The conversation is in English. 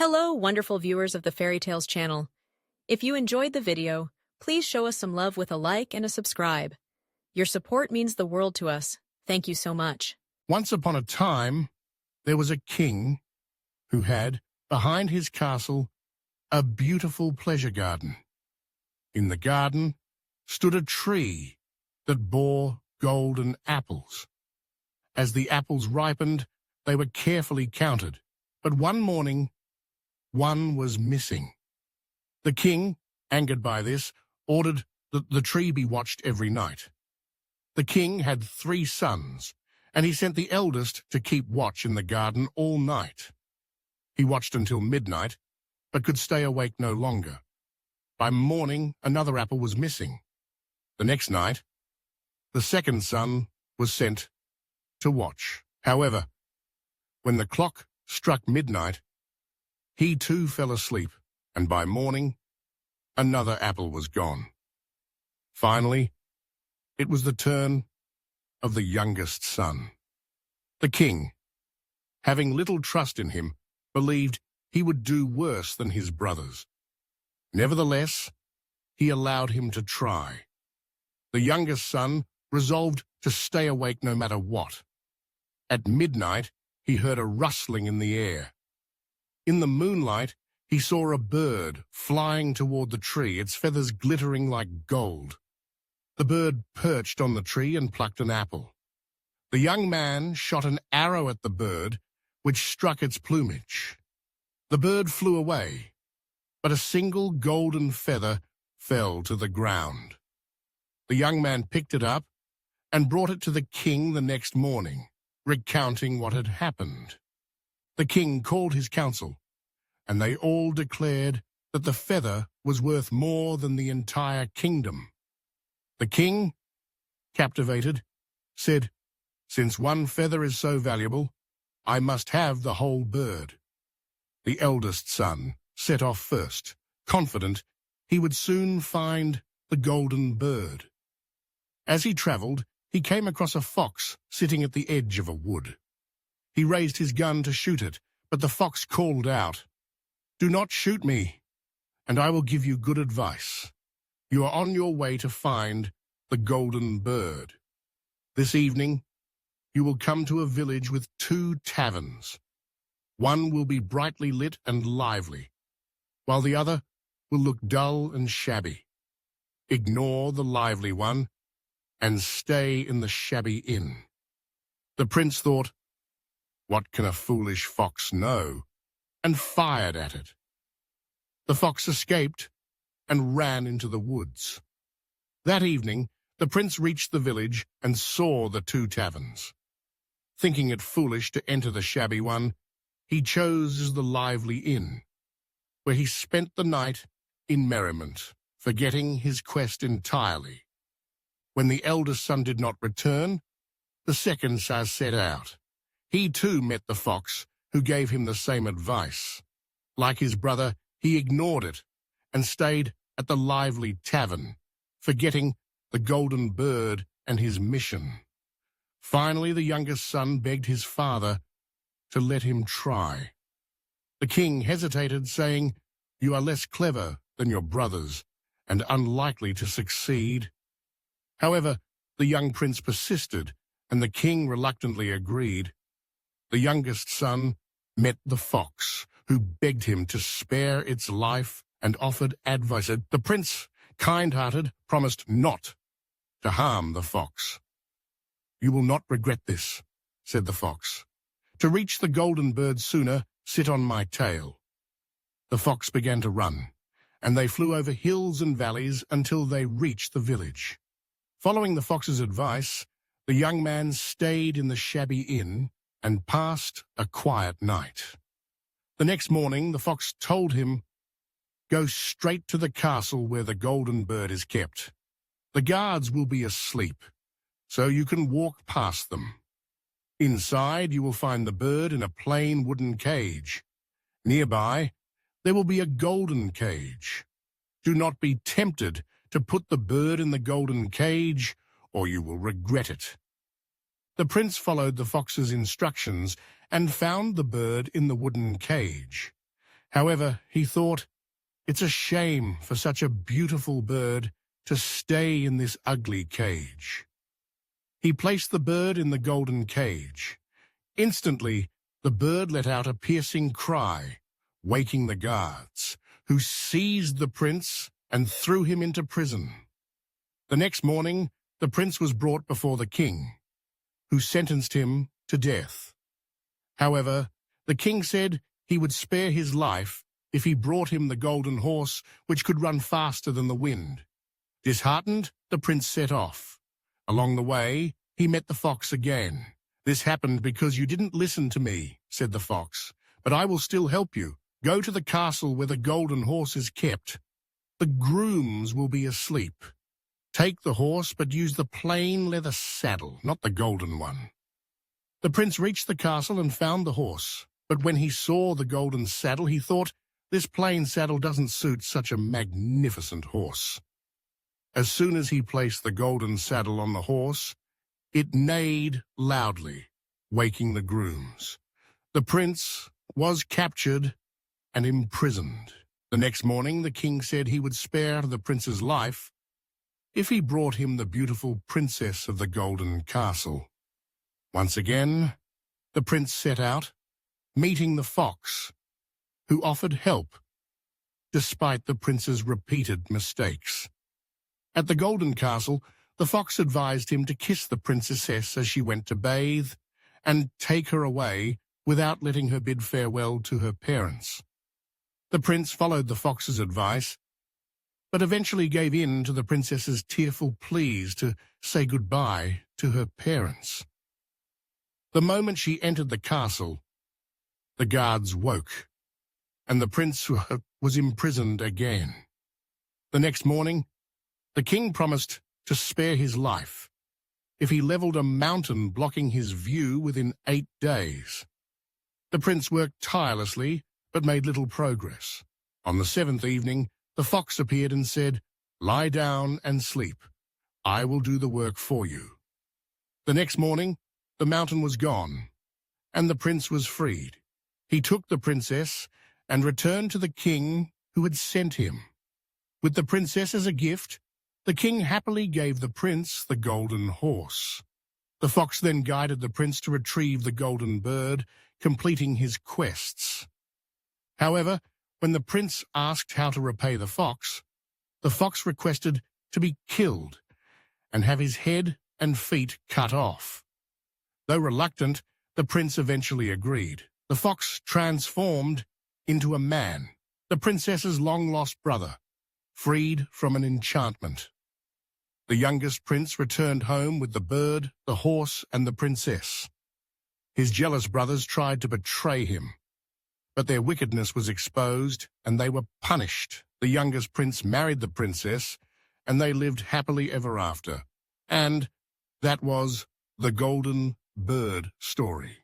Hello, wonderful viewers of the Fairy Tales channel. If you enjoyed the video, please show us some love with a like and a subscribe. Your support means the world to us. Thank you so much. Once upon a time, there was a king who had, behind his castle, a beautiful pleasure garden. In the garden stood a tree that bore golden apples. As the apples ripened, they were carefully counted, but one morning, one was missing. The king, angered by this, ordered that the tree be watched every night. The king had 3 sons, and he sent the eldest to keep watch in the garden all night. He watched until midnight, but could stay awake no longer. By morning, another apple was missing. The next night, the second son was sent to watch. However, when the clock struck midnight, he too fell asleep, and by morning, another apple was gone. Finally, it was the turn of the youngest son. The king, having little trust in him, believed he would do worse than his brothers. Nevertheless, he allowed him to try. The youngest son resolved to stay awake no matter what. At midnight, he heard a rustling in the air. In the moonlight, he saw a bird flying toward the tree, its feathers glittering like gold. The bird perched on the tree and plucked an apple. The young man shot an arrow at the bird, which struck its plumage. The bird flew away, but a single golden feather fell to the ground. The young man picked it up and brought it to the king the next morning, recounting what had happened. The king called his council, and they all declared that the feather was worth more than the entire kingdom. The king, captivated, said, "Since one feather is so valuable, I must have the whole bird." The eldest son set off first, confident he would soon find the golden bird. As he traveled, he came across a fox sitting at the edge of a wood. He raised his gun to shoot it, but the fox called out, "Do not shoot me, and I will give you good advice. You are on your way to find the golden bird. This evening, you will come to a village with 2 taverns. One will be brightly lit and lively, while the other will look dull and shabby. Ignore the lively one and stay in the shabby inn." The prince thought, "What can a foolish fox know?" and fired at it. The fox escaped and ran into the woods. That evening, the prince reached the village and saw the 2 taverns. Thinking it foolish to enter the shabby one, he chose the lively inn, where he spent the night in merriment, forgetting his quest entirely. When the eldest son did not return, the second son set out. He too met the fox, who gave him the same advice. Like his brother, he ignored it and stayed at the lively tavern, forgetting the golden bird and his mission. Finally, the youngest son begged his father to let him try. The king hesitated, saying, "You are less clever than your brothers and unlikely to succeed." However, the young prince persisted, and the king reluctantly agreed. The youngest son met the fox, who begged him to spare its life and offered advice. The prince, kind-hearted, promised not to harm the fox. "You will not regret this," said the fox. "To reach the golden bird sooner, sit on my tail." The fox began to run, and they flew over hills and valleys until they reached the village. Following the fox's advice, the young man stayed in the shabby inn and passed a quiet night. The next morning, the fox told him, "Go straight to the castle where the golden bird is kept. The guards will be asleep, so you can walk past them. Inside, you will find the bird in a plain wooden cage. Nearby, there will be a golden cage. Do not be tempted to put the bird in the golden cage, or you will regret it." The prince followed the fox's instructions and found the bird in the wooden cage. However, he thought, it's a shame for such a beautiful bird to stay in this ugly cage. He placed the bird in the golden cage. Instantly, the bird let out a piercing cry, waking the guards, who seized the prince and threw him into prison. The next morning, the prince was brought before the king, who sentenced him to death. However, the king said he would spare his life if he brought him the golden horse, which could run faster than the wind. Disheartened, the prince set off. Along the way, he met the fox again. "This happened because you didn't listen to me," said the fox, "but I will still help you. Go to the castle where the golden horse is kept. The grooms will be asleep. Take the horse, but use the plain leather saddle, not the golden one." The prince reached the castle and found the horse, but when he saw the golden saddle, he thought, this plain saddle doesn't suit such a magnificent horse. As soon as he placed the golden saddle on the horse, it neighed loudly, waking the grooms. The prince was captured and imprisoned. The next morning, the king said he would spare the prince's life if he brought him the beautiful princess of the golden castle. Once again, the prince set out, meeting the fox, who offered help, despite the prince's repeated mistakes. At the golden castle, the fox advised him to kiss the princess as she went to bathe and take her away without letting her bid farewell to her parents. The prince followed the fox's advice, but eventually gave in to the princess's tearful pleas to say goodbye to her parents. The moment she entered the castle, the guards woke, and the prince was imprisoned again. The next morning, the king promised to spare his life if he leveled a mountain blocking his view within 8 days. The prince worked tirelessly, but made little progress. On the 7th evening, the fox appeared and said, "Lie down and sleep. I will do the work for you." The next morning, the mountain was gone, and the prince was freed. He took the princess and returned to the king who had sent him. With the princess as a gift, the king happily gave the prince the golden horse. The fox then guided the prince to retrieve the golden bird, completing his quests. However, when the prince asked how to repay the fox requested to be killed and have his head and feet cut off. Though reluctant, the prince eventually agreed. The fox transformed into a man, the princess's long-lost brother, freed from an enchantment. The youngest prince returned home with the bird, the horse, and the princess. His jealous brothers tried to betray him, but their wickedness was exposed, and they were punished. The youngest prince married the princess, and they lived happily ever after. And that was the Golden Bird story.